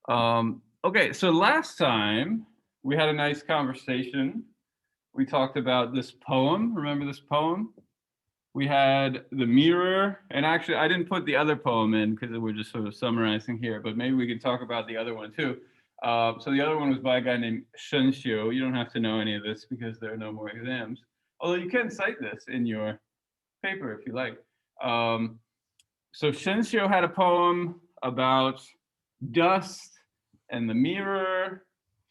Okay, so last time we had a nice conversation. We talked about this poem. Remember this poem? We had the mirror, and actually, I didn't put the other poem in because we're just sort of summarizing here, but maybe we could talk about the other one too. So the other one was by a guy named Shen Xiu. You don't have to know any of this because there are no more exams, although you can cite this in your paper if you like. Um, so Shen Xiu had a poem about dust and the mirror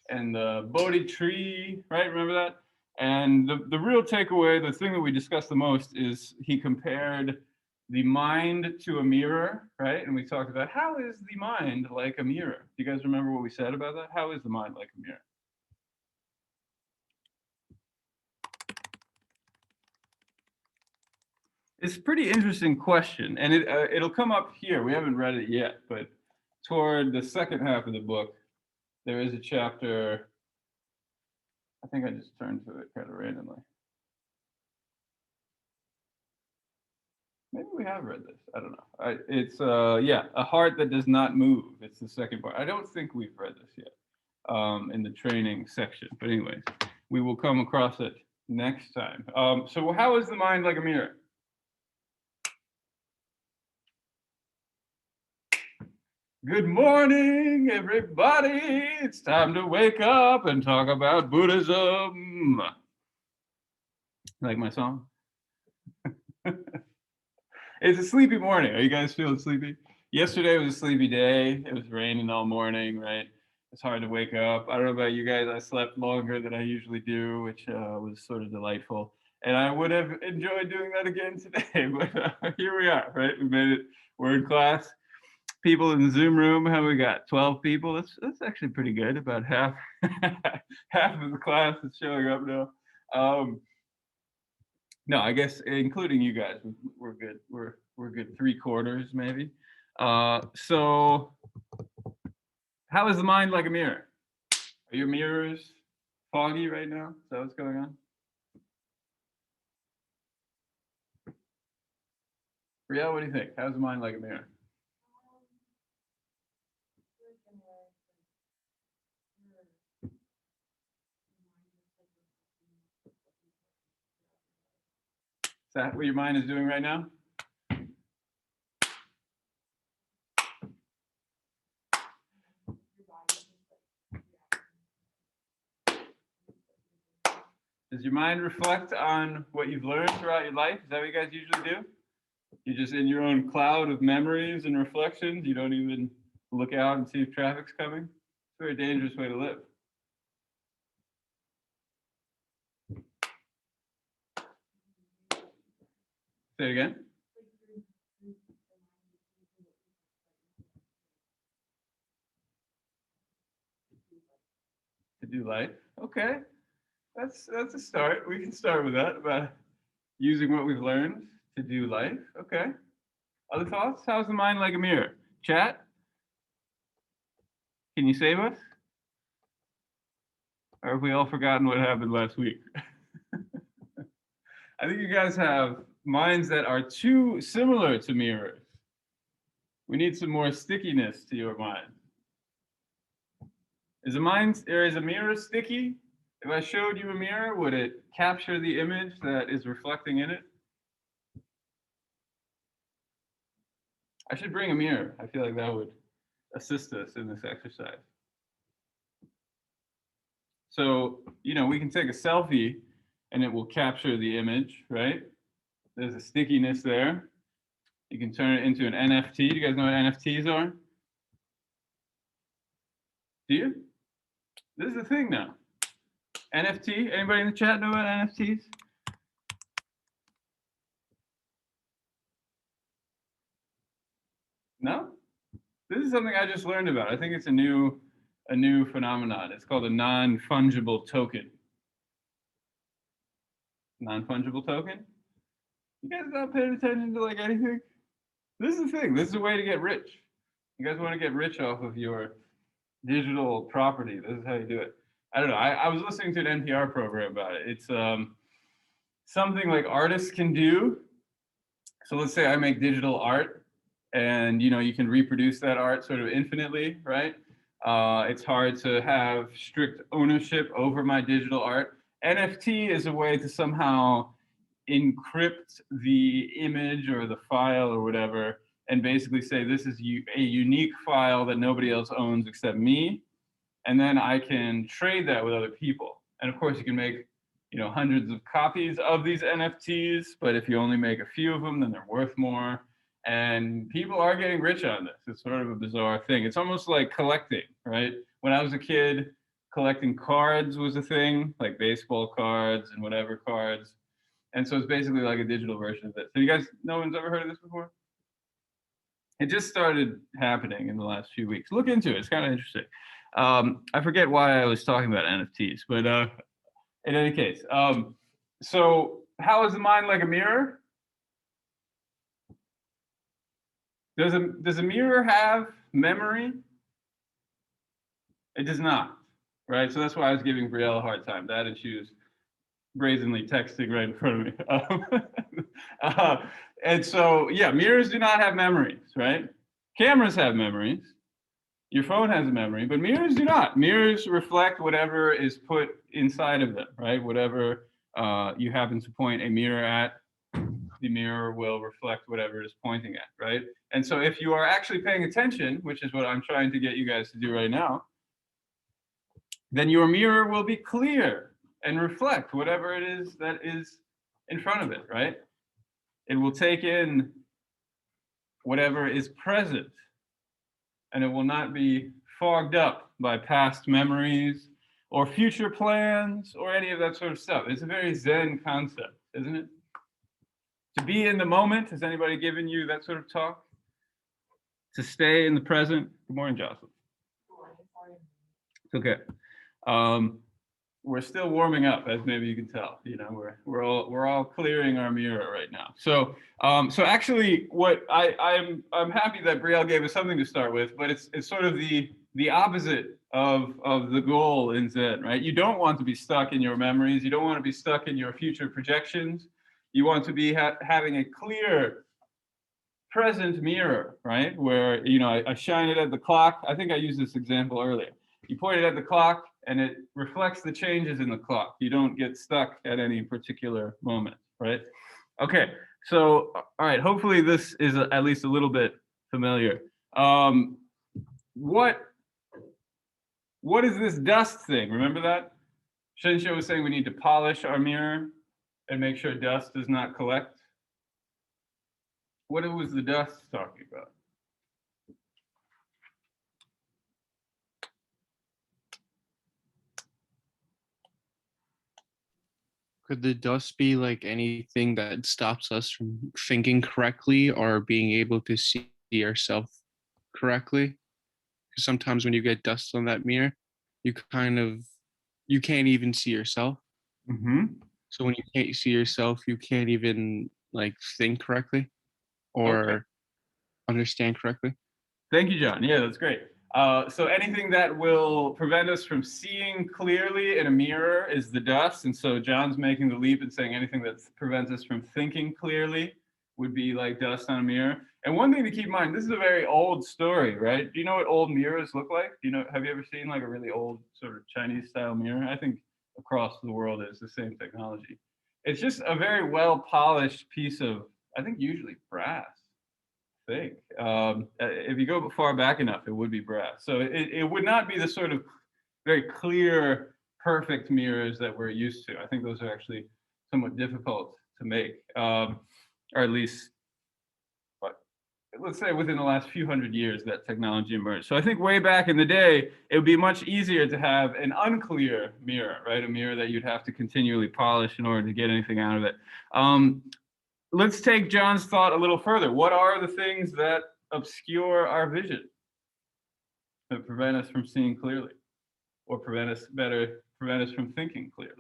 and the Bodhi tree, right? Remember that? And the real takeaway, the thing that we discussed the most, is he compared the mind to a mirror, right? And we talked about how is the mind like a mirror? Do you guys remember what we said about that? How is the mind like a mirror? It's a pretty interesting question, and it'll come up here. We haven't read it yet, but toward the second half of the book, there is a chapter. I think I just turned to it kind of randomly. Maybe we have read this. I don't know. It's yeah, a heart that does not move. It's the second part. I don't think we've read this yet in the training section. But anyways, we will come across it next time. So how is the mind like a mirror? Good morning, everybody. It's time to wake up and talk about Buddhism. Like my song? It's a sleepy morning. Are you guys feeling sleepy? Yesterday was a sleepy day. It was raining all morning, right? It's hard to wake up. I don't know about you guys. I slept longer than I usually do, which was sort of delightful. And I would have enjoyed doing that again today, but here we are, right? We made it. We're in class. People in the Zoom room. How we got? 12 people. That's actually pretty good. About half half of the class is showing up now. Um, no, I guess including you guys, we're good. We're good. Three quarters maybe. So how is the mind like a mirror? Are your mirrors foggy right now? Is that what's going on? Riel, what do you think? How's the mind like a mirror? Is that what your mind is doing right now? Does your mind reflect on what you've learned throughout your life? Is that what you guys usually do? You're just in your own cloud of memories and reflections. You don't even look out and see if traffic's coming. It's a very dangerous way to live. Say it again. To do life. Okay. That's a start. We can start with that about using what we've learned to do life. Okay. Other thoughts? How's the mind like a mirror? Chat? Can you save us? Or have we all forgotten what happened last week? I think you guys have minds that are too similar to mirrors. We need some more stickiness to your mind. Is a mirror sticky? If I showed you a mirror, would it capture the image that is reflecting in it? I should bring a mirror. I feel like that would assist us in this exercise. So, we can take a selfie and it will capture the image, right? There's a stickiness there. You can turn it into an NFT. Do you guys know what NFTs are? Do you? This is the thing now. NFT, anybody in the chat know about NFTs? No? This is something I just learned about. I think it's a new phenomenon. It's called a non-fungible token. Non-fungible token? You guys not paying attention to like anything? This is the thing. This is a way to get rich. You guys want to get rich off of your digital property. This is how you do it. I don't know. I was listening to an NPR program about it. It's something like artists can do. So let's say I make digital art, and you can reproduce that art sort of infinitely, right? It's hard to have strict ownership over my digital art. NFT is a way to somehow encrypt the image or the file or whatever, and basically say this is a unique file that nobody else owns except me, and then I can trade that with other people. And of course, you can make hundreds of copies of these NFTs, but if you only make a few of them, then they're worth more. And people are getting rich on this. It's sort of a bizarre thing. It's almost like collecting, right? When I was a kid, collecting cards was a thing, like baseball cards and whatever cards. And so it's basically like a digital version of this. So you guys, no one's ever heard of this before? It just started happening in the last few weeks. Look into it. It's kind of interesting. I forget why I was talking about NFTs, but in any case, so how is the mind like a mirror? Does a mirror have memory? It does not, right? So that's why I was giving Brielle a hard time. That and she was brazenly texting right in front of me. And so, yeah, mirrors do not have memories, right? Cameras have memories. Your phone has a memory, but mirrors do not. Mirrors reflect whatever is put inside of them, right? Whatever you happen to point a mirror at, the mirror will reflect whatever it is pointing at, right? And so if you are actually paying attention, which is what I'm trying to get you guys to do right now, then your mirror will be clear and reflect whatever it is that is in front of it, right? It will take in whatever is present, and it will not be fogged up by past memories or future plans or any of that sort of stuff. It's a very Zen concept, isn't it? To be in the moment. Has anybody given you that sort of talk? To stay in the present. Good morning, Jocelyn. It's okay. We're still warming up, as maybe you can tell. We're all clearing our mirror right now. So actually, what I'm happy that Brielle gave us something to start with, but it's sort of the opposite of the goal in Zen, right? You don't want to be stuck in your memories. You don't want to be stuck in your future projections. You want to be having a clear present mirror, right? Where I shine it at the clock. I think I used this example earlier. You point it at the clock, and it reflects the changes in the clock. You don't get stuck at any particular moment, right? Okay, so all right. Hopefully, this is at least a little bit familiar. What is this dust thing? Remember that? Shinsho was saying we need to polish our mirror and make sure dust does not collect. What was the dust talking about? Could the dust be like anything that stops us from thinking correctly or being able to see ourselves correctly? Because sometimes when you get dust on that mirror, you can't even see yourself. Mm-hmm. So when you can't see yourself, you can't even like think correctly or understand correctly. Thank you, John. Yeah, that's great. So anything that will prevent us from seeing clearly in a mirror is the dust. And so John's making the leap and saying anything that prevents us from thinking clearly would be like dust on a mirror. And one thing to keep in mind, this is a very old story, right? Do you know what old mirrors look like? Have you ever seen like a really old sort of Chinese style mirror? I think across the world it's the same technology. It's just a very well polished piece of, I think usually brass. Think. If you go far back enough, it would be brass. So it would not be the sort of very clear, perfect mirrors that we're used to. I think those are actually somewhat difficult to make, or at least, let's say within the last few hundred years that technology emerged. So I think way back in the day, it would be much easier to have an unclear mirror, right? A mirror that you'd have to continually polish in order to get anything out of it. Let's take John's thought a little further. What are the things that obscure our vision, that prevent us from seeing clearly, or prevent us from thinking clearly?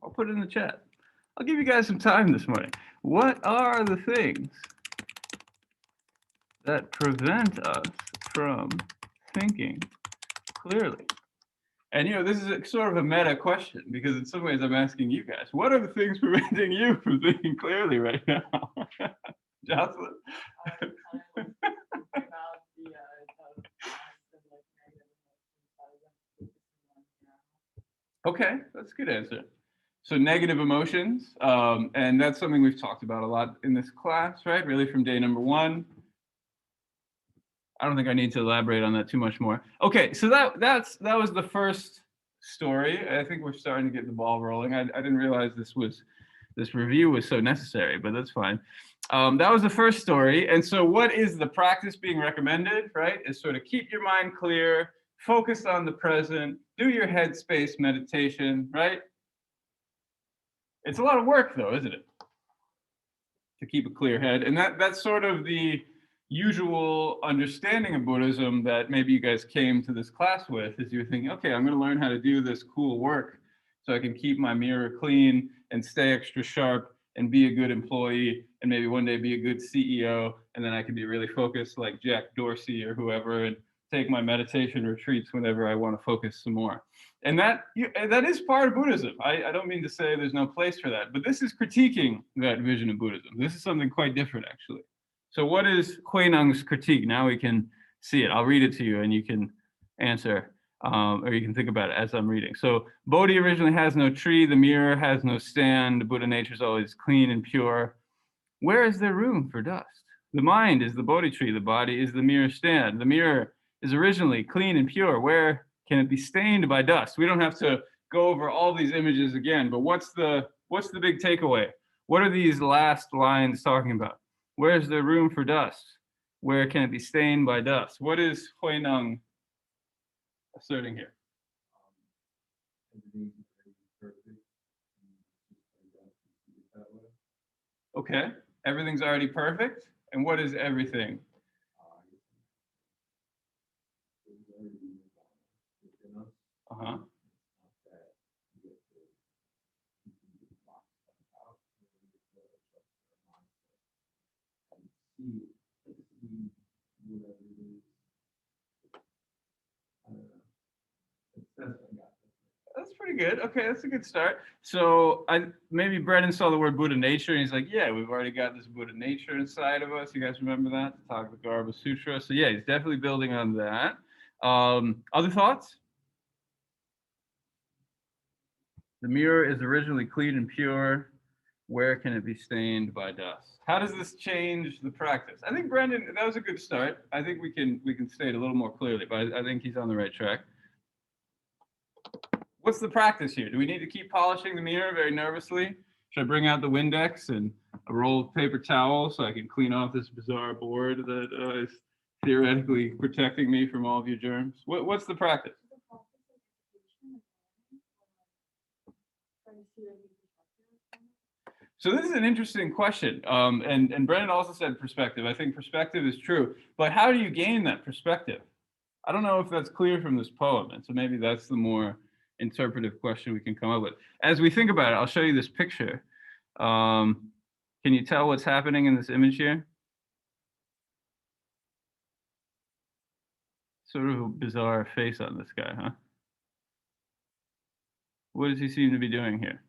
I'll put it in the chat. I'll give you guys some time this morning. What are the things that prevent us from thinking clearly? And this is sort of a meta question because in some ways I'm asking you guys, what are the things preventing you from thinking clearly right now? Jocelyn? Okay, that's a good answer. So negative emotions, and that's something we've talked about a lot in this class, right? Really from day number 1. I don't think I need to elaborate on that too much more. Okay, so that was the first story. I think we're starting to get the ball rolling. I didn't realize this review was so necessary, but that's fine. That was the first story. And so what is the practice being recommended, right? Is sort of keep your mind clear, focus on the present, do your headspace meditation, right? It's a lot of work though, isn't it? To keep a clear head. And that's sort of the usual understanding of Buddhism that maybe you guys came to this class with, is you're thinking, okay, I'm going to learn how to do this cool work so I can keep my mirror clean and stay extra sharp and be a good employee and maybe one day be a good CEO, and then I can be really focused like Jack Dorsey or whoever and take my meditation retreats whenever I want to focus some more. And that is part of Buddhism. I don't mean to say there's no place for that, but this is critiquing that vision of Buddhism. This is something quite different, actually. So what is Huineng's critique? Now we can see it. I'll read it to you and you can answer, or you can think about it as I'm reading. So Bodhi originally has no tree, the mirror has no stand, the Buddha nature is always clean and pure. Where is there room for dust? The mind is the Bodhi tree, the body is the mirror stand. The mirror is originally clean and pure. Where can it be stained by dust? We don't have to go over all these images again, but what's the big takeaway? What are these last lines talking about? Where is there room for dust? Where can it be stained by dust? What is Huineng asserting here? Okay, everything's already perfect. And what is everything? Uh-huh. That's pretty good. Okay, that's a good start. So maybe Brendan saw the word Buddha nature and he's like, yeah, we've already got this Buddha nature inside of us. You guys remember that? The Tathagata Sutra. So yeah, he's definitely building on that. Other thoughts? The mirror is originally clean and pure. Where can it be stained by dust? How does this change the practice? I think Brendan, that was a good start. I think we can state a little more clearly, but I think he's on the right track. What's the practice here? Do we need to keep polishing the mirror very nervously? Should I bring out the Windex and a roll of paper towel so I can clean off this bizarre board that is theoretically protecting me from all of your germs? What's the practice? So this is an interesting question. And Brennan also said perspective. I think perspective is true. But how do you gain that perspective? I don't know if that's clear from this poem. And so maybe that's the more interpretive question we can come up with. As we think about it, I'll show you this picture. Can you tell what's happening in this image here? Sort of a bizarre face on this guy, huh? What does he seem to be doing here?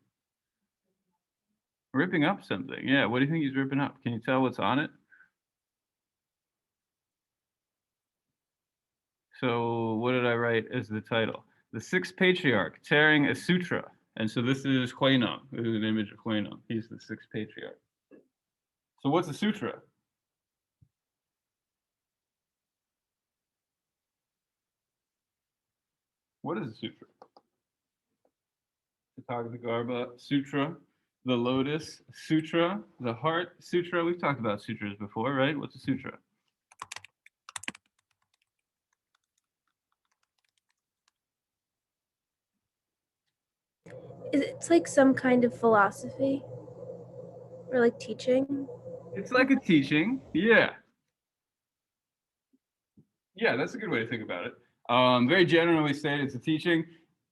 Ripping up something. Yeah, what do you think he's ripping up? Can you tell what's on it? So what did I write as the title? The Sixth Patriarch, Tearing a Sutra. And so this is Huineng. This is an image of Huineng. He's the Sixth Patriarch. So what's a sutra? What is a sutra? Tathagata Sutra, the Lotus Sutra, the Heart Sutra. We've talked about sutras before, right? What's a sutra? It's like some kind of philosophy or like teaching. It's like a teaching. Yeah. Yeah, that's a good way to think about it. Very generally stated, it's a teaching.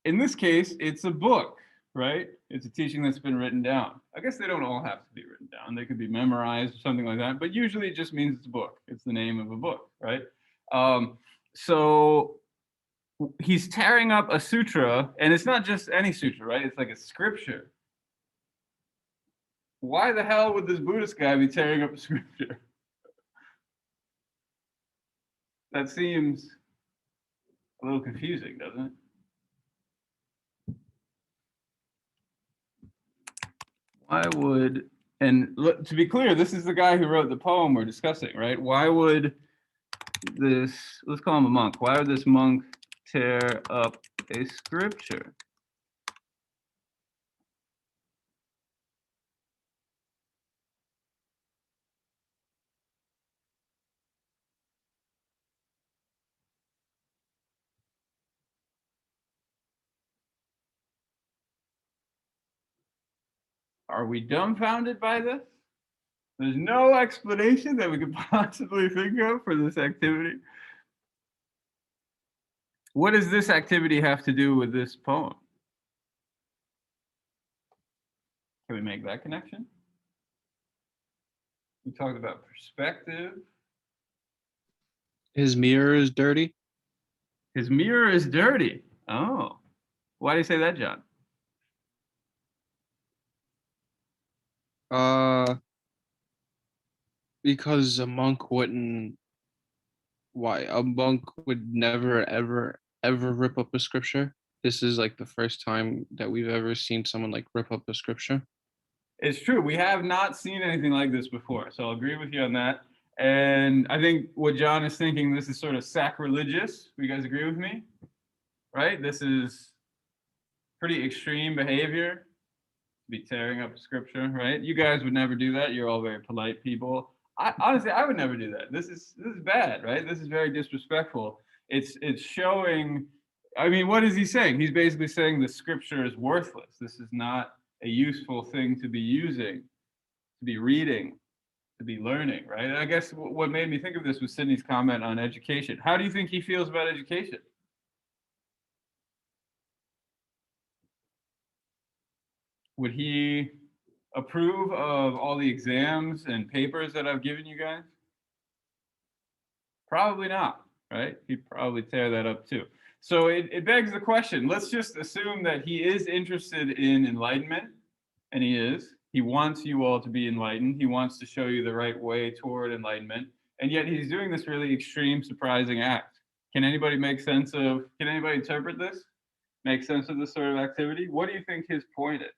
In this case, it's a book, right? It's a teaching that's been written down. I guess they don't all have to be written down. They could be memorized or something like that, but usually it just means it's a book. It's the name of a book, right? So he's tearing up a sutra, and it's not just any sutra, right? It's like a scripture. Why the hell would this Buddhist guy be tearing up a scripture? That seems a little confusing, doesn't it? Why would, and look, to be clear, this is the guy who wrote the poem we're discussing, right? Why would this, let's call him a monk, why would this monk tear up a scripture? Are we dumbfounded by this? There's no explanation that we could possibly think of for this activity. What does this activity have to do with this poem? Can we make that connection? We talked about perspective. His mirror is dirty. His mirror is dirty. Oh, why do you say that, John? Because a monk wouldn't. Why a monk would never ever rip up a scripture. This is like the first time that we've ever seen someone like rip up a scripture. It's true. We have not seen anything like this before. So I'll agree with you on that. And I think what John is thinking, this is sort of sacrilegious. You guys agree with me? Right? This is pretty extreme behavior to be tearing up scripture, right? You guys would never do that. You're all very polite people. Honestly, I would never do that. This is bad, right? This is very disrespectful. It's showing, I mean, what is he saying? He's basically saying the scripture is worthless. This is not a useful thing to be using, to be reading, to be learning, right? And I guess what made me think of this was Sydney's comment on education. How do you think he feels about education? Would he approve of all the exams and papers that I've given you guys? Probably not, right? He'd probably tear that up too. So it begs the question, let's just assume that he is interested in enlightenment, and he is. He wants you all to be enlightened. He wants to show you the right way toward enlightenment, and yet he's doing this really extreme, surprising act. Can anybody interpret this? Make sense of this sort of activity? What do you think his point is?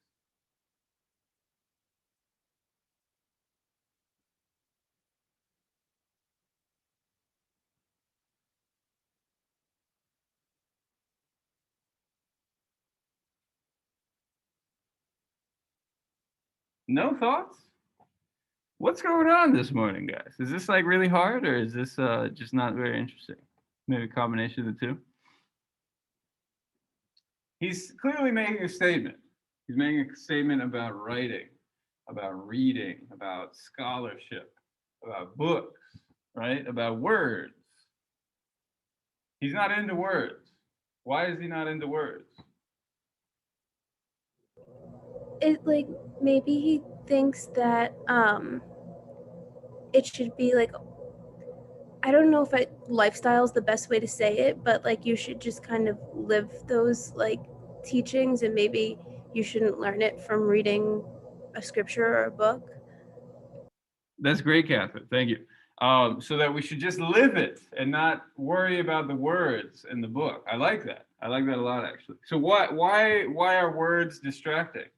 No thoughts? What's going on this morning, guys? Is this like really hard, or is this just not very interesting? Maybe a combination of the two. He's clearly making a statement. He's making a statement about writing, about reading, about scholarship, about books, right? About words. He's not into words. Why is he not into words? It like maybe he thinks that it should be like, I don't know if lifestyle is the best way to say it, but like you should just kind of live those like teachings, and maybe you shouldn't learn it from reading a scripture or a book. That's great, Catherine. Thank you. So that we should just live it and not worry about the words in the book. I like that. I like that a lot, actually. So why are words distracting?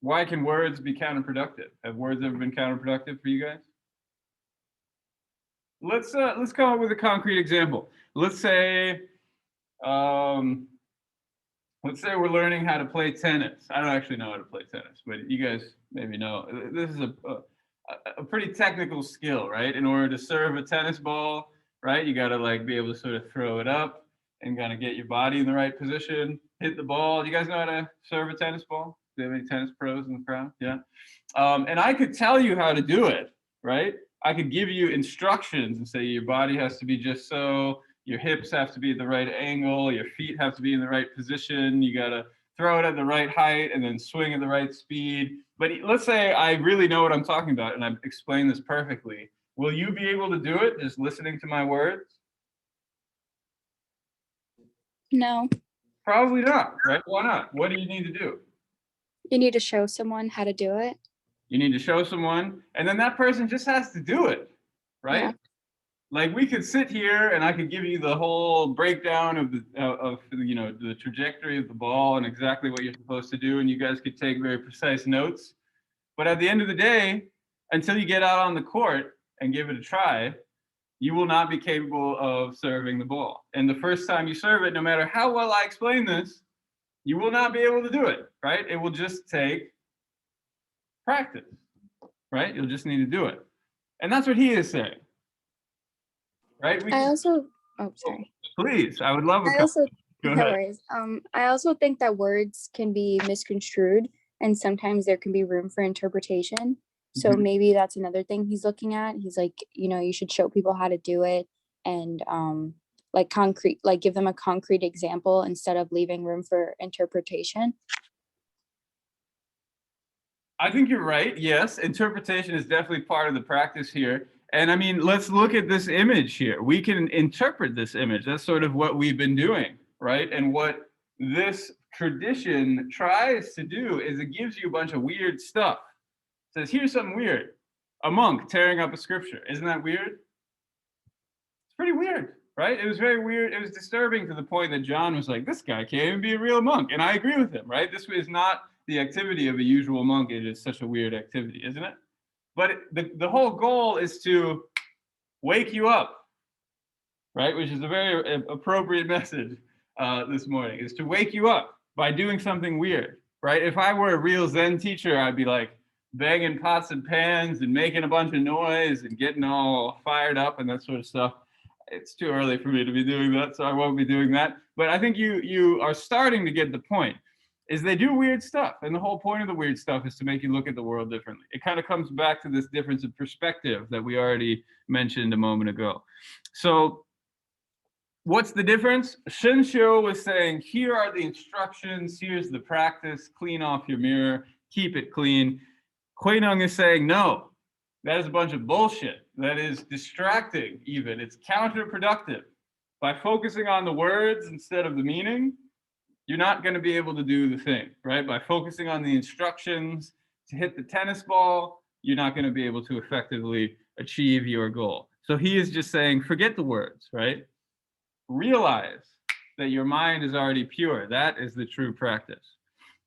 Why can words be counterproductive? Have words ever been counterproductive for you guys? Let's come up with a concrete example. Let's say we're learning how to play tennis. I don't actually know how to play tennis, but you guys maybe know. This is a pretty technical skill, right? In order to serve a tennis ball, right? You got to like be able to sort of throw it up and kind of get your body in the right position, hit the ball. Do you guys know how to serve a tennis ball? Do you have any tennis pros in the crowd? Yeah. And I could tell you how to do it, right? I could give you instructions and say your body has to be just so, your hips have to be at the right angle, your feet have to be in the right position, you got to throw it at the right height and then swing at the right speed. But let's say I really know what I'm talking about and I've explained this perfectly. Will you be able to do it just listening to my words? No, Probably not, right? Why not? What do you need to do? you need to show someone how to do it. You need to show someone, and then that person just has to do it, right? Yeah. Like we could sit here and I could give you the whole breakdown of the trajectory of the ball and exactly what you're supposed to do, and you guys could take very precise notes. But at the end of the day, until you get out on the court and give it a try, you will not be capable of serving the ball. And the first time you serve it, no matter how well I explain this, you will not be able to do it, right? It will just take practice, right? You'll just need to do it. And that's what he is saying, right? I also, oh, sorry. Please, I would love a I also, Go no ahead. worries. I also think that words can be misconstrued and sometimes there can be room for interpretation. So Mhm. maybe that's another thing he's looking at. He's like, you should show people how to do it and like concrete, like give them a concrete example instead of leaving room for interpretation. I think you're right. Yes, interpretation is definitely part of the practice here. And I mean, let's look at this image here. We can interpret this image. That's sort of what we've been doing, right? And what this tradition tries to do is it gives you a bunch of weird stuff. It says, here's something weird. A monk tearing up a scripture. Isn't that weird? It's pretty weird, right? It was very weird. It was disturbing to the point that John was like, this guy can't even be a real monk. And I agree with him, right? This is not the activity of a usual monk. It is such a weird activity, isn't it? But the whole goal is to wake you up, right? Which is a very appropriate message this morning, is to wake you up by doing something weird, right? If I were a real Zen teacher, I'd be like banging pots and pans and making a bunch of noise and getting all fired up and that sort of stuff. It's too early for me to be doing that, so I won't be doing that. But I think you are starting to get the point. Is they do weird stuff, and the whole point of the weird stuff is to make you look at the world differently. It kind of comes back to this difference of perspective that we already mentioned a moment ago. So what's the difference? Shinshio was saying, here are the instructions, here's the practice, clean off your mirror, keep it clean. Huineng is saying, no, that is a bunch of bullshit. That is distracting even. It's counterproductive. By focusing on the words instead of the meaning, you're not going to be able to do the thing, right? By focusing on the instructions to hit the tennis ball, you're not going to be able to effectively achieve your goal. So he is just saying, forget the words, right? Realize that your mind is already pure. That is the true practice.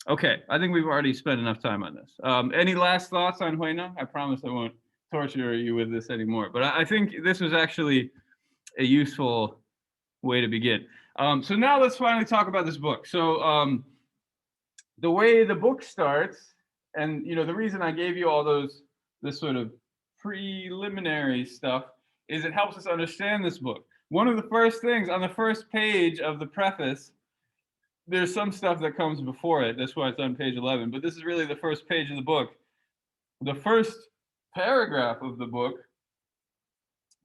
Okay, I think we've already spent enough time on this. Any last thoughts on Huina? I promise I won't torture you with this anymore. But I think this was actually a useful way to begin. So now let's finally talk about this book. So the way the book starts, and the reason I gave you all this sort of preliminary stuff is it helps us understand this book. One of the first things on the first page of the preface, there's some stuff that comes before it. That's why it's on page 11. But this is really the first page of the book. The first paragraph of the book,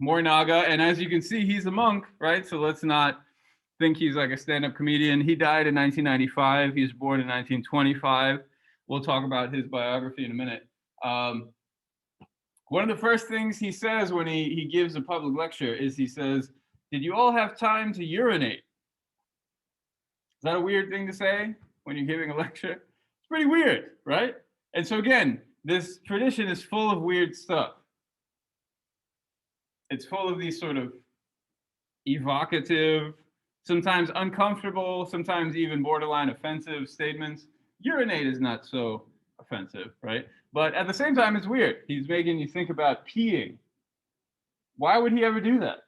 Morinaga, and as you can see, he's a monk, right? So let's not think he's like a stand-up comedian. He died in 1995. He was born in 1925. We'll talk about his biography in a minute. One of the first things he says when he gives a public lecture is he says, did you all have time to urinate? Is that a weird thing to say when you're giving a lecture? It's pretty weird, right? And so again, this tradition is full of weird stuff. It's full of these sort of evocative, sometimes uncomfortable, sometimes even borderline offensive statements. Urinate is not so offensive, right? But at the same time, it's weird. He's making you think about peeing. Why would he ever do that?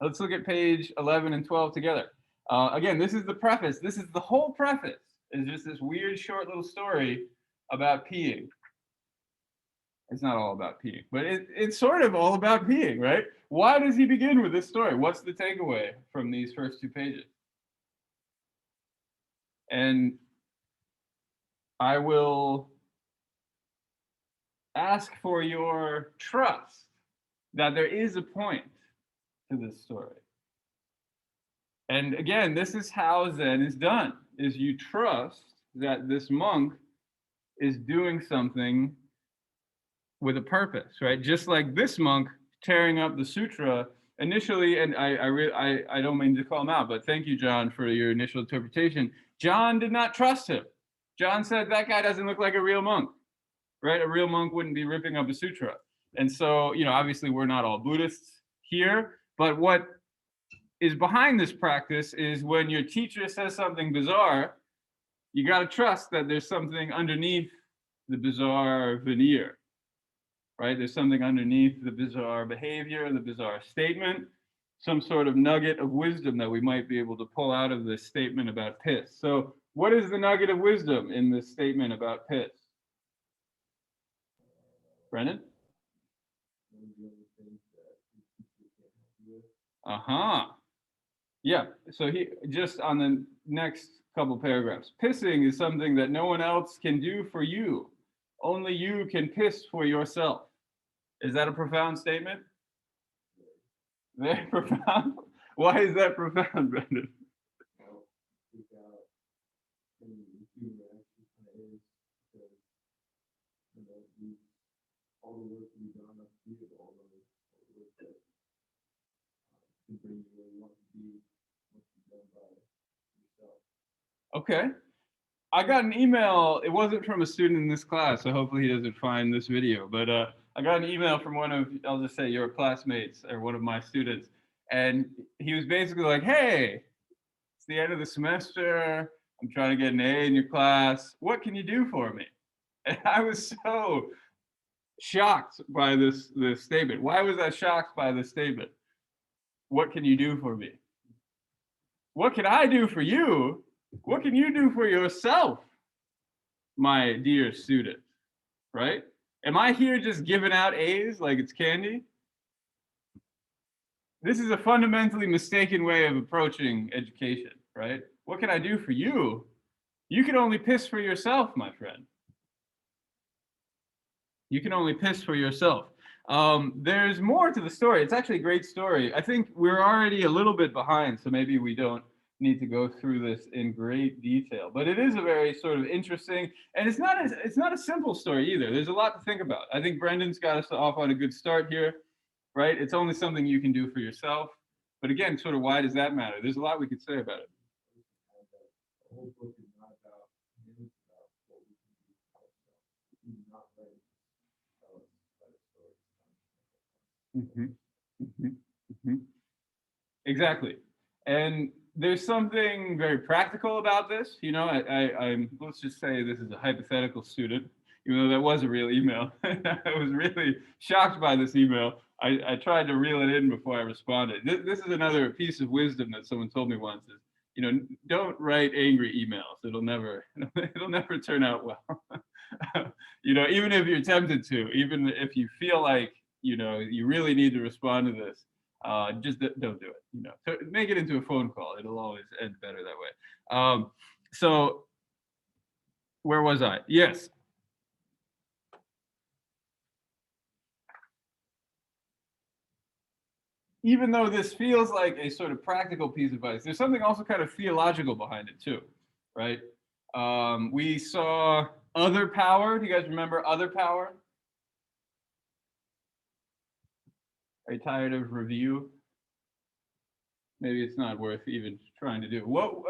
Let's look at page 11 and 12 together. Again, this is the preface. This is the whole preface. It's just this weird short little story about peeing. It's not all about peeing, but it's sort of all about peeing, right? Why does he begin with this story? What's the takeaway from these first two pages? And I will ask for your trust that there is a point to this story. And again, this is how Zen is done, is you trust that this monk is doing something with a purpose, right? Just like this monk tearing up the sutra initially, and I don't mean to call him out, but thank you, John, for your initial interpretation. John did not trust him. John said that guy doesn't look like a real monk, right? A real monk wouldn't be ripping up a sutra. And so, you know, obviously we're not all Buddhists here, but what is behind this practice is when your teacher says something bizarre, you got to trust that there's something underneath the bizarre veneer, right? There's something underneath the bizarre behavior, the bizarre statement, some sort of nugget of wisdom that we might be able to pull out of this statement about piss. So what is the nugget of wisdom in this statement about piss? Brennan? Uh-huh. Yeah, so he just on the next couple paragraphs. Pissing is something that no one else can do for you. Only you can piss for yourself. Is that a profound statement? Very profound. Why is that profound, Brendan? All the work we've done up to you, all the work that can bring you where you want to be, must be done by yourself. Okay. I got an email. It wasn't from a student in this class, so hopefully he doesn't find this video. But I got an email from one of, I'll just say, your classmates or one of my students. And he was basically like, hey, it's the end of the semester. I'm trying to get an A in your class. What can you do for me? And I was so shocked by this statement. Why was I shocked by this statement? What can you do for me? What can I do for you? What can you do for yourself, my dear student? Right? Am I here just giving out A's like it's candy? This is a fundamentally mistaken way of approaching education, right? What can I do for you? You can only piss for yourself, my friend. You can only piss for yourself. There's more to the story. It's actually a great story. I think we're already a little bit behind, so maybe we don't need to go through this in great detail. But it is a very sort of interesting, and it's not a simple story either. There's a lot to think about. I think Brendan's got us off on a good start here, right? It's only something you can do for yourself. But again, sort of why does that matter? There's a lot we could say about it. The whole book is not about him, it's about what we can do for ourselves. He's not ready to tell us about a story. Exactly. And there's something very practical about this. You know, I'm let's just say this is a hypothetical student, even though that was a real email. I was really shocked by this email. I tried to reel it in before I responded. This is another piece of wisdom that someone told me once is, you know, don't write angry emails. It'll never turn out well. You know, even if you're tempted to, even if you feel like, you know, you really need to respond to this, just don't do it. You know, so make it into a phone call. It'll always end better that way. So where was I? Yes. Even though this feels like a sort of practical piece of advice, there's something also kind of theological behind it too, right? We saw other power. Do you guys remember other power? Are you tired of review? Maybe it's not worth even trying to do. Well,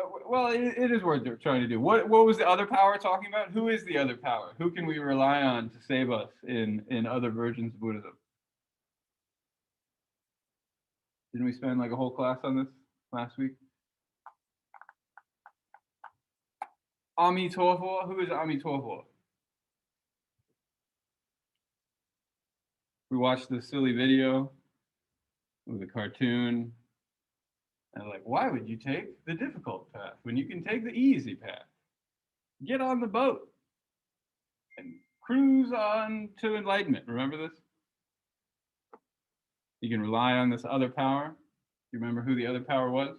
it is worth trying to do. What was the other power talking about? Who is the other power? Who can we rely on to save us in other versions of Buddhism? Didn't we spend like a whole class on this last week? Amitofo. Who is Amitofo? We watched the silly video with the cartoon. And like, why would you take the difficult path when you can take the easy path? Get on the boat and cruise on to enlightenment. Remember this? You can rely on this other power. You remember who the other power was?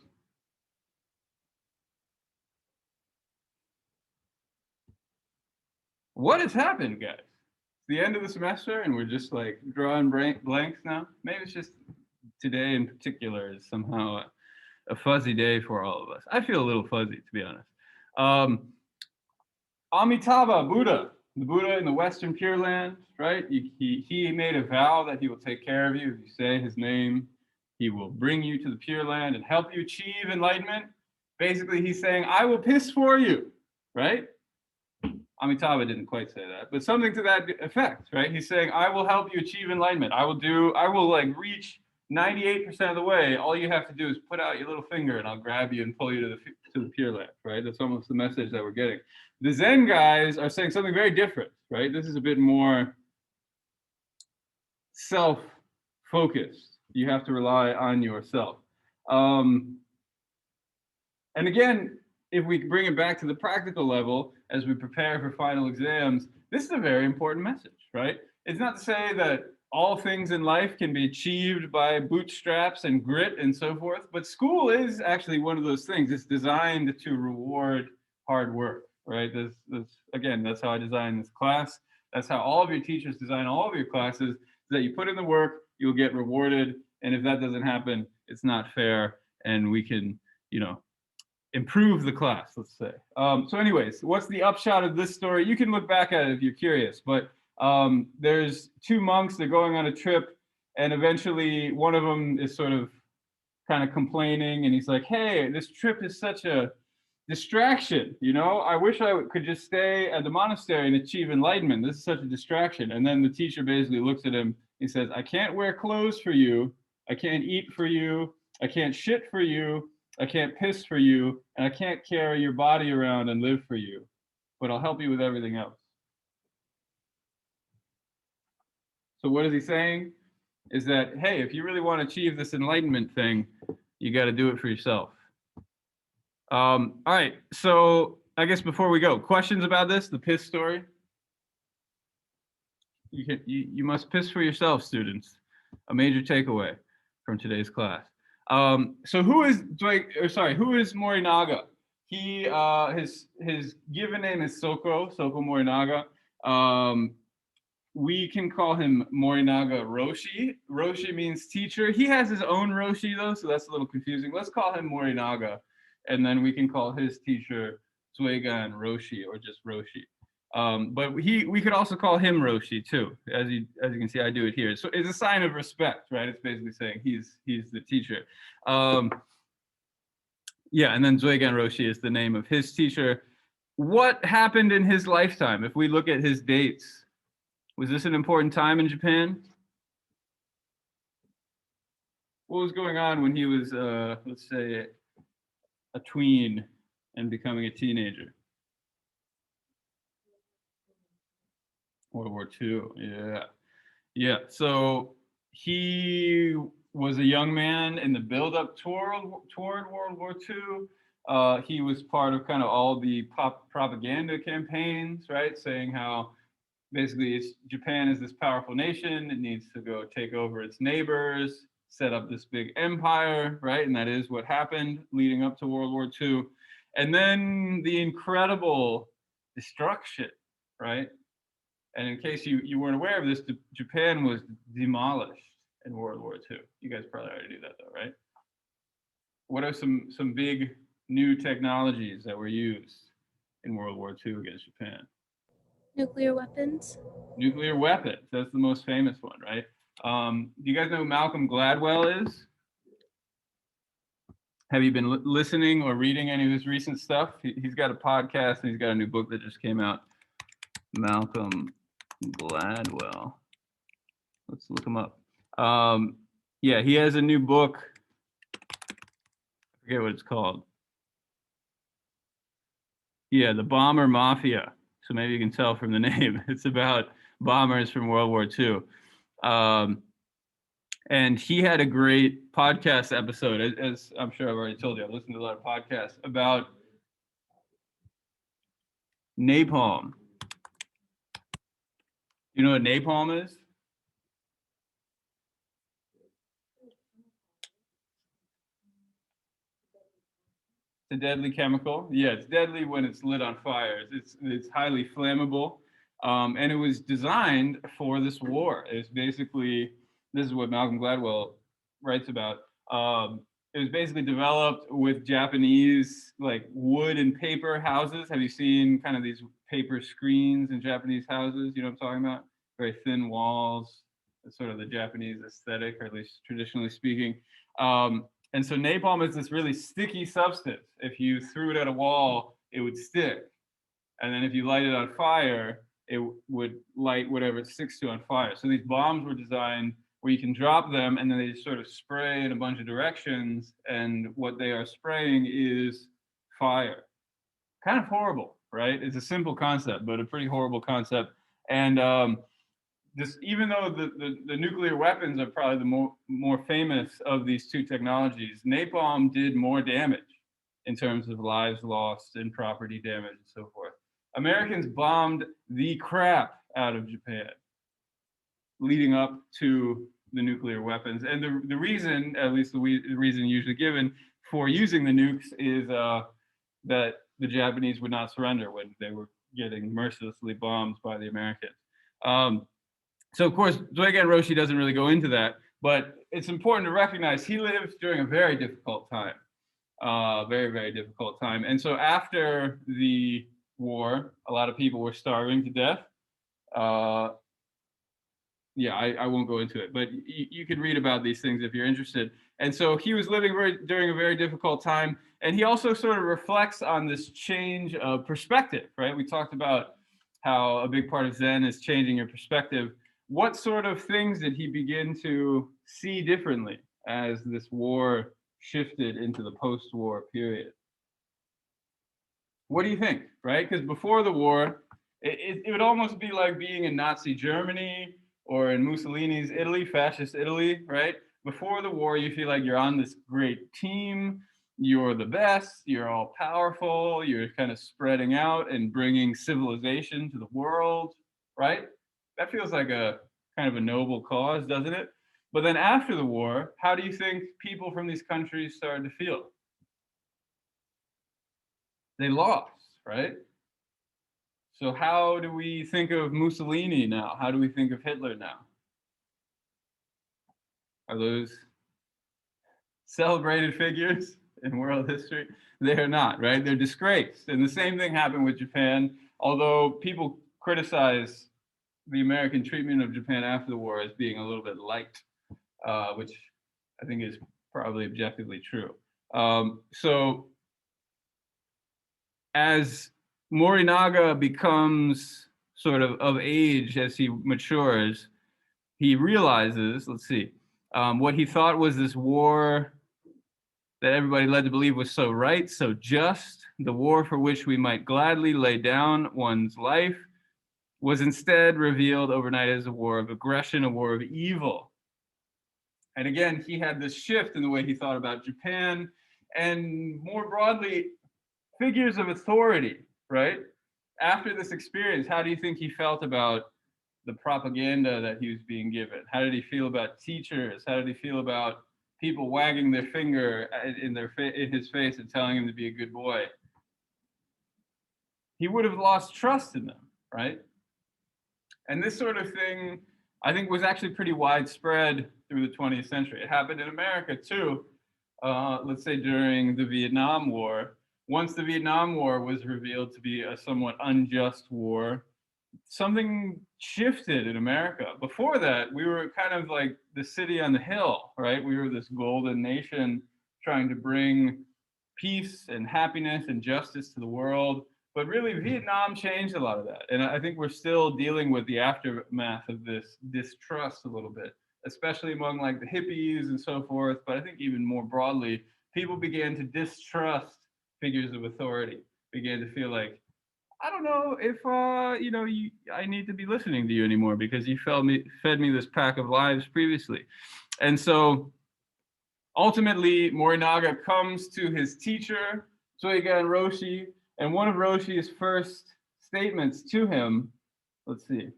What has happened, guys? It's the end of the semester and we're just like drawing blanks now. Maybe it's just today in particular is somehow a fuzzy day for all of us. I feel a little fuzzy, to be honest. Amitabha, Buddha, the Buddha in the Western Pure Land, right? He made a vow that he will take care of you if you say his name He will bring you to the Pure Land and help you achieve enlightenment. Basically, he's saying, I will piss for you, right? Amitabha didn't quite say that, but something to that effect, right? He's saying, I will help you achieve enlightenment. I will like reach 98% of the way. All you have to do is put out your little finger and I'll grab you and pull you to the Pure Land, right? That's almost the message that we're getting. The Zen guys are saying something very different, right? This is a bit more self-focused. You have to rely on yourself. And again, if we bring it back to the practical level, as we prepare for final exams, this is a very important message, right? It's not to say that all things in life can be achieved by bootstraps and grit and so forth, but school is actually one of those things. It's designed to reward hard work, right? Again, that's how I designed this class. That's how all of your teachers design all of your classes, that you put in the work, you'll get rewarded. And if that doesn't happen, it's not fair. And we can, improve the class, let's say. So anyways, what's the upshot of this story? You can look back at it if you're curious, but there's two monks, they're going on a trip, and eventually one of them is sort of kind of complaining, and he's like, hey, this trip is such a distraction, I wish I could just stay at the monastery and achieve enlightenment. This is such a distraction. And then the teacher basically looks at him, he says, I can't wear clothes for you, I can't eat for you, I can't shit for you, I can't piss for you, and I can't carry your body around and live for you, but I'll help you with everything else. So what is he saying? Is that, hey, if you really want to achieve this enlightenment thing, you got to do it for yourself. All right, so I guess before we go, questions about this, the piss story? You must piss for yourself, students. A major takeaway from today's class. So who is Morinaga? He his given name is Soko Morinaga. We can call him Morinaga Roshi. Roshi means teacher. He has his own Roshi though, so that's a little confusing. Let's call him Morinaga, and then we can call his teacher Zuegan Roshi or just Roshi. But we could also call him Roshi too. As you can see, I do it here. So it's a sign of respect, right? It's basically saying he's the teacher. Yeah, and then Zuegan Roshi is the name of his teacher. What happened in his lifetime? If we look at his dates, was this an important time in Japan? What was going on when he was, let's say, a tween and becoming a teenager? World War II, yeah. So he was a young man in the build-up toward World War II. He was part of kind of all the propaganda campaigns, right? Saying how basically Japan is this powerful nation. It needs to go take over its neighbors, set up this big empire, right? And that is what happened leading up to World War II. And then the incredible destruction, right? And in case you weren't aware of this, Japan was demolished in World War II. You guys probably already knew that though, right? What are some big new technologies that were used in World War II against Japan? Nuclear weapons. Nuclear weapons, that's the most famous one, right? Do you guys know who Malcolm Gladwell is? Have you been listening or reading any of his recent stuff? He's got a podcast and he's got a new book that just came out. Malcolm Gladwell. Let's look him up. Yeah, he has a new book. I forget what it's called. Yeah, The Bomber Mafia. So maybe you can tell from the name. It's about bombers from World War II. And he had a great podcast episode, as I'm sure I've already told you. I've listened to a lot of podcasts about napalm. You know what napalm is? It's a deadly chemical. Yeah, it's deadly when it's lit on fire. It's highly flammable, and it was designed for this war. It's basically, this is what Malcolm Gladwell writes about. It was basically developed with Japanese like wood and paper houses. Have you seen kind of these paper screens in Japanese houses? You know what I'm talking about? Very thin walls. It's sort of the Japanese aesthetic, or at least traditionally speaking. And so napalm is this really sticky substance. If you threw it at a wall, it would stick. And then if you light it on fire, it would light whatever it sticks to on fire. So these bombs were designed where you can drop them and then they just sort of spray in a bunch of directions. And what they are spraying is fire. Kind of horrible, right? It's a simple concept, but a pretty horrible concept. And this, even though the nuclear weapons are probably the more famous of these two technologies, napalm did more damage in terms of lives lost and property damage and so forth. Americans bombed the crap out of Japan leading up to the nuclear weapons. And the reason, at least the reason usually given for using the nukes is that the Japanese would not surrender when they were getting mercilessly bombed by the Americans. So of course, Dogen Roshi doesn't really go into that, but it's important to recognize he lived during a very difficult time, very, very difficult time. And so after the war, a lot of people were starving to death. Yeah, I won't go into it, but you can read about these things if you're interested. And so he was living during a very difficult time. And he also sort of reflects on this change of perspective, right? We talked about how a big part of Zen is changing your perspective. What sort of things did he begin to see differently as this war shifted into the post-war period? What do you think, right? Because before the war, it would almost be like being in Nazi Germany or in Mussolini's Italy, fascist Italy, right? Before the war, you feel like you're on this great team, you're the best, you're all powerful, you're kind of spreading out and bringing civilization to the world, right? That feels like a kind of a noble cause, doesn't it? But then after the war, how do you think people from these countries started to feel? They lost, right? So how do we think of Mussolini now? How do we think of Hitler now? Are those celebrated figures in world history? They are not, right? They're disgraced. And the same thing happened with Japan, although people criticize the American treatment of Japan after the war as being a little bit light, which I think is probably objectively true. So as Morinaga becomes sort of age as he matures, he realizes, let's see, what he thought was this war that everybody led to believe was so right, so just, the war for which we might gladly lay down one's life, was instead revealed overnight as a war of aggression, a war of evil. And again, he had this shift in the way he thought about Japan and more broadly, figures of authority, right? After this experience, how do you think he felt about the propaganda that he was being given? How did he feel about teachers? How did he feel about people wagging their finger in his face and telling him to be a good boy? He would have lost trust in them, right? And this sort of thing, I think, was actually pretty widespread through the 20th century. It happened in America too, let's say during the Vietnam War. Once the Vietnam War was revealed to be a somewhat unjust war, something shifted in America. Before that, we were kind of like the city on the hill, right? We were this golden nation trying to bring peace and happiness and justice to the world. But really, Vietnam changed a lot of that. And I think we're still dealing with the aftermath of this distrust a little bit, especially among like the hippies and so forth. But I think even more broadly, people began to distrust figures of authority, began to feel like, I don't know if I need to be listening to you anymore because you fed me this pack of lies previously. And so ultimately, Morinaga comes to his teacher, Dogen Roshi, and one of Roshi's first statements to him, let's see,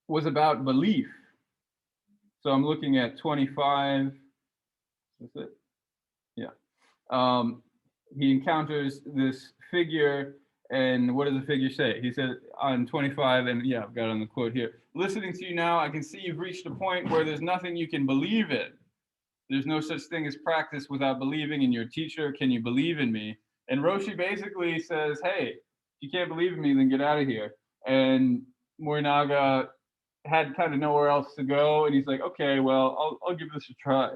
was about belief. So I'm looking at 25. That's it? Yeah. He encounters this figure, and what does the figure say? He said on 25, and yeah, I've got it on the quote here. Listening to you now, I can see you've reached a point where there's nothing you can believe in. There's no such thing as practice without believing in your teacher. Can you believe in me? And Roshi basically says, hey, if you can't believe in me, then get out of here. And Morinaga had kind of nowhere else to go, and he's like, okay, well, I'll give this a try.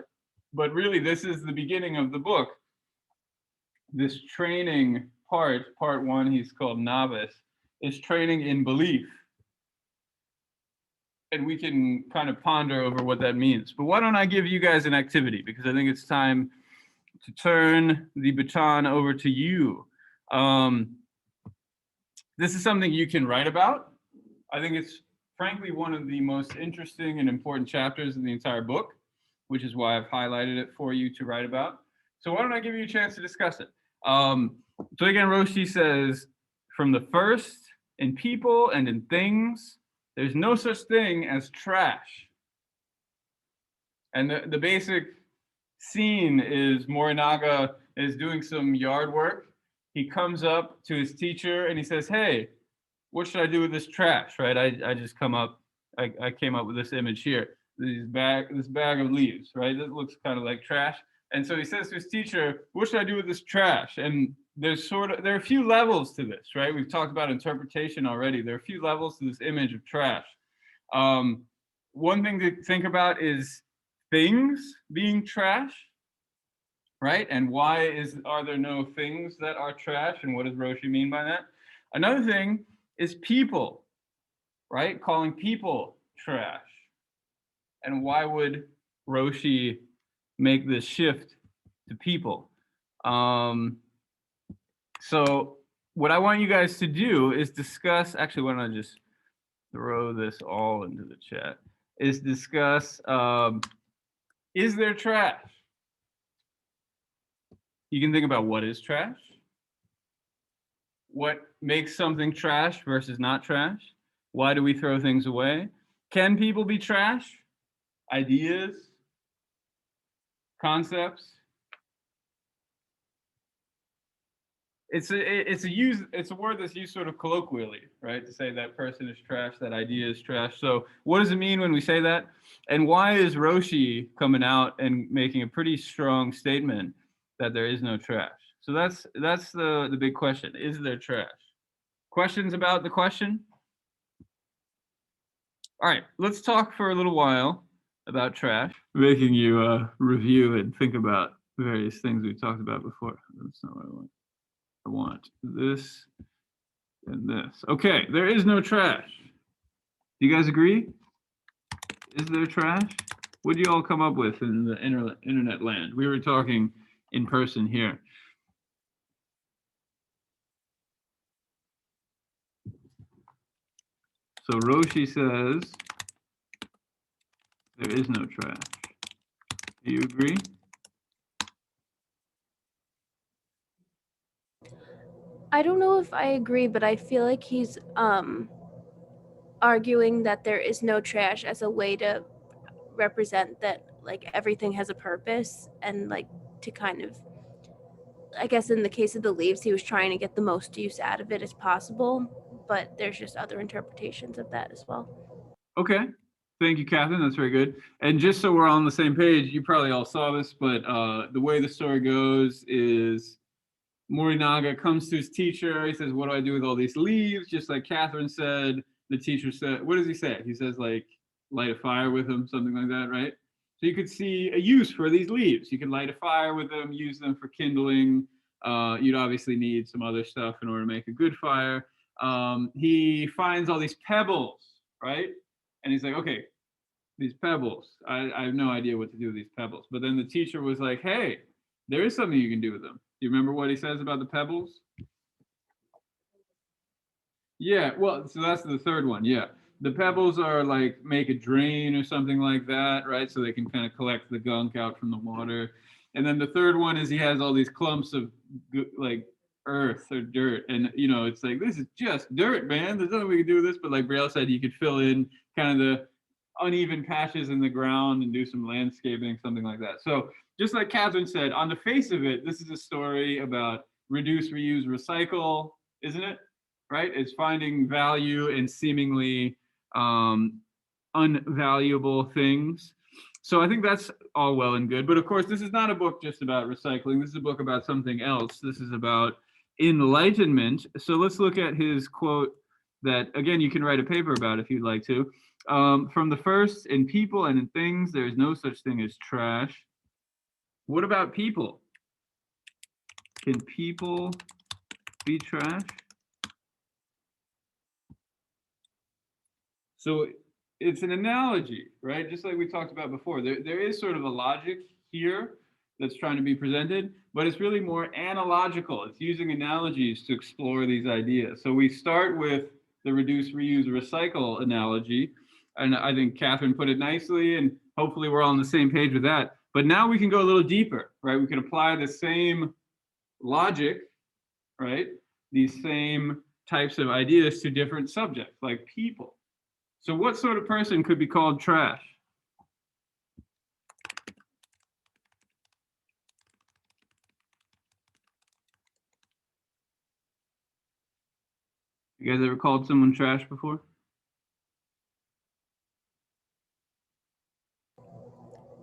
But really, this is the beginning of the book. This training part 1, he's called novice, is training in belief. And we can kind of ponder over what that means. But why don't I give you guys an activity, because I think it's time to turn the baton over to you. This is something you can write about. I think it's frankly one of the most interesting and important chapters in the entire book, which is why I've highlighted it for you to write about. So why don't I give you a chance to discuss it? So again, Roshi says, from the first, in people and in things, there's no such thing as trash. And the basic scene is Morinaga is doing some yard work. He comes up to his teacher and he says, hey, what should I do with this trash, right? I came up with this image here. This bag of leaves, right? It looks kind of like trash. And so he says to his teacher, what should I do with this trash? And there are a few levels to this, right? We've talked about interpretation already. There are a few levels to this image of trash. One thing to think about is things being trash, right? And why are there no things that are trash? And what does Roshi mean by that? Another thing is people, right? Calling people trash. And why would Roshi make this shift to people? So what I want you guys to do is discuss, actually, why don't I just throw this all into the chat, is discuss, is there trash? You can think about what is trash, what makes something trash versus not trash, why do we throw things away? Can people be trash? Ideas, concepts. It's a word that's used sort of colloquially, right? To say that person is trash, that idea is trash. So what does it mean when we say that? And why is Roshi coming out and making a pretty strong statement that there is no trash? So that's the big question. Is there trash? Questions about the question? All right, let's talk for a little while about trash. Making you review and think about various things we've talked about before. That's not what I want. I want this and this. Okay, there is no trash. Do you guys agree? Is there trash? What do you all come up with in the internet land? We were talking in person here. So Roshi says there is no trash. Do you agree? I don't know if I agree, but I feel like he's arguing that there is no trash as a way to represent that like everything has a purpose, and like to kind of, I guess in the case of the leaves, he was trying to get the most use out of it as possible, but there's just other interpretations of that as well. Okay. Thank you, Catherine. That's very good. And just so we're all on the same page, you probably all saw this, but the way the story goes is Morinaga comes to his teacher. He says, what do I do with all these leaves? Just like Catherine said, the teacher said, what does he say? He says, like, light a fire with them, something like that, right? So you could see a use for these leaves. You could light a fire with them, use them for kindling. You'd obviously need some other stuff in order to make a good fire. He finds all these pebbles, right? And he's like, okay, these pebbles, I have no idea what to do with these pebbles. But then the teacher was like, hey, there is something you can do with them. Do you remember what he says about the pebbles? Yeah, well, so that's the third one. Yeah. The pebbles are like make a drain or something like that, right? So they can kind of collect the gunk out from the water. And then the third one is he has all these clumps of like earth or dirt. And, you know, it's like, this is just dirt, man. There's nothing we can do with this. But like Braille said, you could fill in kind of the uneven patches in the ground and do some landscaping, something like that. So just like Catherine said, on the face of it, this is a story about reduce, reuse, recycle, isn't it? Right? It's finding value in seemingly unvaluable things. So I think that's all well and good. But of course, this is not a book just about recycling. This is a book about something else. This is about enlightenment. So let's look at his quote that, again, you can write a paper about if you'd like to. From the first, in people and in things, there is no such thing as trash. What about people? Can people be trash? So it's an analogy, right? Just like we talked about before. There is sort of a logic here that's trying to be presented, but it's really more analogical. It's using analogies to explore these ideas. So we start with the reduce, reuse, recycle analogy. And I think Catherine put it nicely, and hopefully we're all on the same page with that. But now we can go a little deeper, right? We can apply the same logic, right? These same types of ideas to different subjects, like people. So what sort of person could be called trash? You guys ever called someone trash before?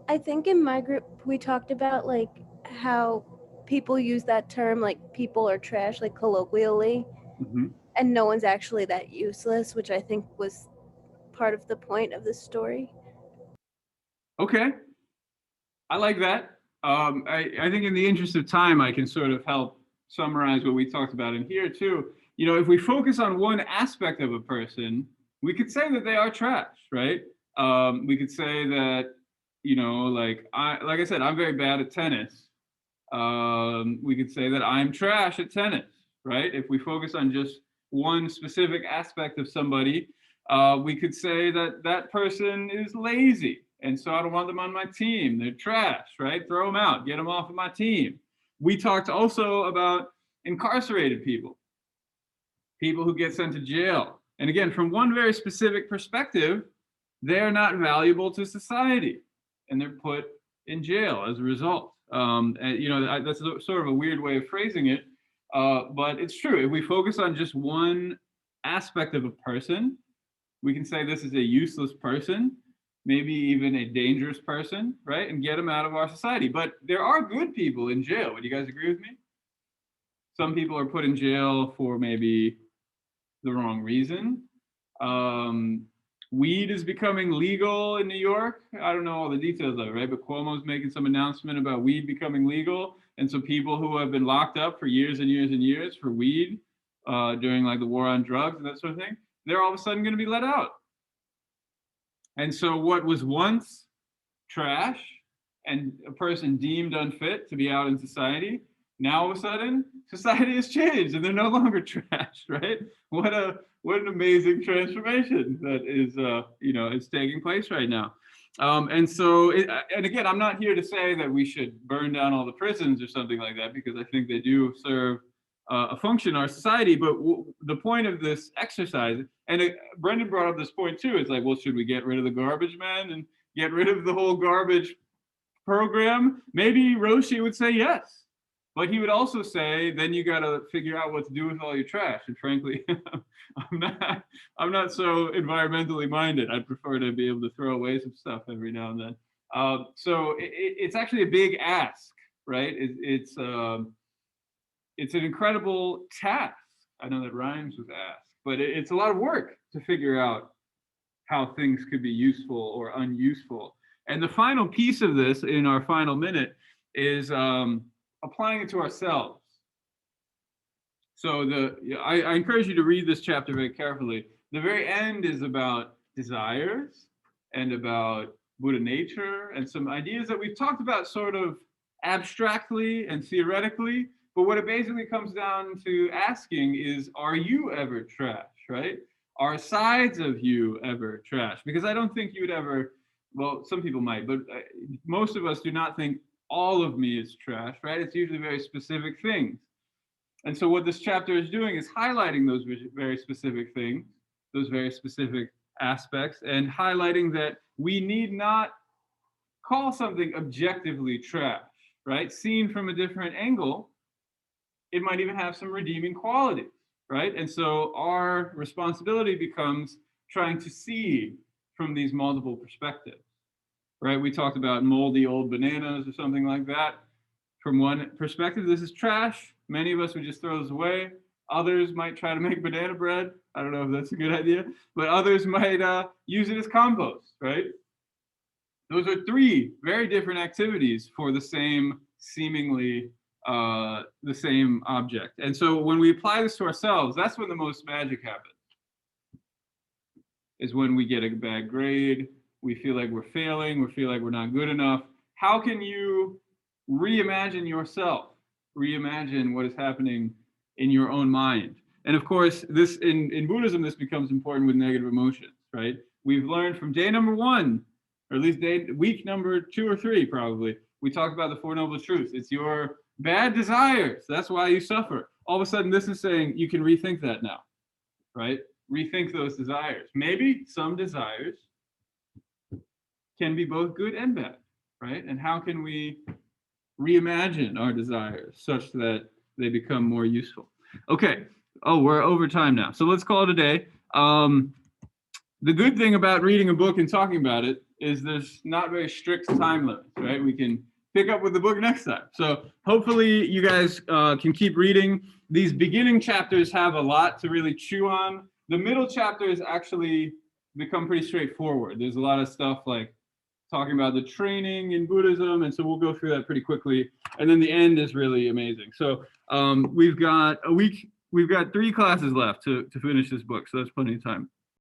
I think in my group we talked about like how people use that term, like people are trash, like colloquially, Mm-hmm. and no one's actually that useless, which I think was part of the point of this story. Okay, I like that. I think in the interest of time, I can sort of help summarize what we talked about in here too. You know, if we focus on one aspect of a person, we could say that they are trash, right? We could say that, you know, like I said, I'm very bad at tennis. We could say that I'm trash at tennis, right? If we focus on just one specific aspect of somebody, we could say that that person is lazy, and so I don't want them on my team. They're trash, right? Throw them out, get them off of my team. We talked also about incarcerated people, people who get sent to jail. And again, from one very specific perspective, they're not valuable to society, and they're put in jail as a result. And you know, that's sort of a weird way of phrasing it, but it's true. If we focus on just one aspect of a person, we can say this is a useless person, maybe even a dangerous person, right? And get them out of our society. But there are good people in jail. Would you guys agree with me? Some people are put in jail for maybe the wrong reason. Weed is becoming legal in New York. I don't know all the details of it, right? But Cuomo's making some announcement about weed becoming legal. And so people who have been locked up for years and years and years for weed during like the war on drugs and that sort of thing, they're all of a sudden going to be let out. And so what was once trash and a person deemed unfit to be out in society, now all of a sudden society has changed and they're no longer trash, right? What an amazing transformation that is you know, is taking place right now. And so and again, I'm not here to say that we should burn down all the prisons or something like that, because I think they do serve a function in our society. But the point of this exercise, and Brendan brought up this point too, is like, well, should we get rid of the garbage man and get rid of the whole garbage program? Maybe Roshi would say yes, but he would also say, then you got to figure out what to do with all your trash. And frankly, I'm not so environmentally minded. I'd prefer to be able to throw away some stuff every now and then. So it's actually a big ask, right? It's an incredible task. I know that rhymes with ask, but it's a lot of work to figure out how things could be useful or unuseful. And the final piece of this in our final minute is applying it to ourselves. So I encourage you to read this chapter very carefully. The very end is about desires and about Buddha nature and some ideas that we've talked about sort of abstractly and theoretically. But what it basically comes down to asking is, are you ever trash, right? Are sides of you ever trash? Because I don't think you would ever, well, some people might, but most of us do not think all of me is trash, right? It's usually very specific things. And so what this chapter is doing is highlighting those very specific things, those very specific aspects, and highlighting that we need not call something objectively trash, right? Seen from a different angle, it might even have some redeeming qualities, right? And so our responsibility becomes trying to see from these multiple perspectives, right? We talked about moldy old bananas or something like that. From one perspective, this is trash. Many of us would just throw this away. Others might try to make banana bread. I don't know if that's a good idea, but others might use it as compost, right? Those are three very different activities for the same seemingly the same object. And so when we apply this to ourselves, that's when the most magic happens. Is when we get a bad grade, we feel like we're failing, we feel like we're not good enough. How can you reimagine yourself? Reimagine what is happening in your own mind. And of course, this in Buddhism, this becomes important with negative emotions, right? We've learned from day number 1, or at least week number 2 or 3, probably, we talked about the Four Noble Truths. It's your bad desires. That's why you suffer. All of a sudden, this is saying you can rethink that now, right? Rethink those desires. Maybe some desires can be both good and bad, right? And how can we reimagine our desires such that they become more useful? Okay. Oh, we're over time now. So let's call it a day. The good thing about reading a book and talking about it is there's not very strict time limits, right? We can pick up with the book next time. So hopefully you guys can keep reading. These beginning chapters have a lot to really chew on. The middle chapters actually become pretty straightforward. There's a lot of stuff like talking about the training in Buddhism, and so we'll go through that pretty quickly. And then the end is really amazing. So we've got 3 classes left to finish this book, so that's plenty of time.